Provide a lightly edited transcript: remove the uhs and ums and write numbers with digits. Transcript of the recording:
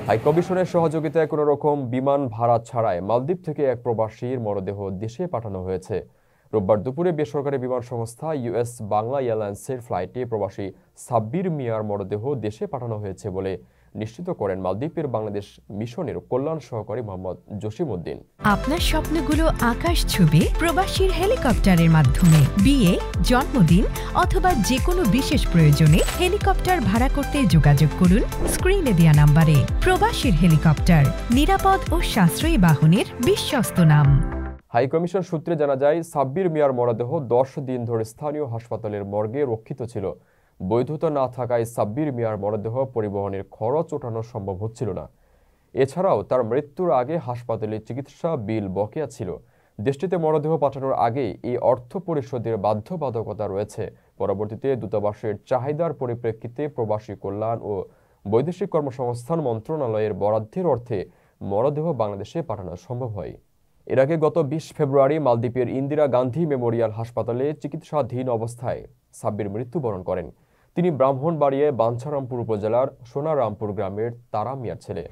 হাইকমিশনের সহযোগিতায় কোনো রকম বিমান ভাড়া ছাড়াই মালদ্বীপ থেকে এক প্রবাসীর মরদেহ দেশে পাঠানো হয়েছে। রোববার দুপুরে বেসরকারি বিমান সংস্থা ইউএস বাংলা এয়ারলাইন্সের ফ্লাইটে প্রবাসী সাব্বির মিয়ার মরদেহ দেশে পাঠানো হয়েছে বলে নিশ্চিত করেন মালদ্বীপের বাংলাদেশ মিশনের কল্যাণ সহকারী মোহাম্মদ জসিম উদ্দিন। আপনার স্বপ্নগুলো আকাশ ছুবে প্রবাসীর হেলিকপ্টারের মাধ্যমে। বিয়ে, জন্মদিন অথবা যে কোনো বিশেষ প্রয়োজনে হেলিকপ্টার ভাড়া করতে যোগাযোগ করুন স্ক্রিনে দেয়া নাম্বারে। প্রবাসীর হেলিকপ্টার, নিরাপদ ও সাশ্রয়ী বাহনের বিশ্বস্ত নাম। হাইকমিশন সূত্রে জানা যায়, সাব্বির মিয়ার মরদেহ 10 দিন ধরে স্থানীয় হাসপাতালের মর্গে রক্ষিত ছিল। বৈধতা না থাকায় সাব্বির মিয়ার মরদেহ পরিবহনের খরচ ওঠানো সম্ভব হচ্ছিল না। এছাড়াও তার মৃত্যুর আগে হাসপাতালে চিকিৎসা বিল বকেয়া ছিল। দেশটিতে মরদেহ পাঠানোর আগে এই অর্থ পরিশোধের বাধ্যবাধকতা রয়েছে। পরবর্তীতে দূতাবাসের চাহিদার পরিপ্রেক্ষিতে প্রবাসী কল্যাণ ও বৈদেশিক কর্মসংস্থান মন্ত্রণালয়ের বরাদ্দের অর্থে মরদেহ বাংলাদেশে পাঠানো সম্ভব হয়। এর আগে গত 20 ফেব্রুয়ারি মালদ্বীপের ইন্দিরা গান্ধী মেমোরিয়াল হাসপাতালে চিকিৎসাধীন অবস্থায় সাব্বির মৃত্যুবরণ করেন। তিনি ব্রাহ্মণবাড়িয়ায় বাঞ্ছারামপুর উপজেলার সোনারামপুর গ্রামের তারা মিয়ার ছেলে।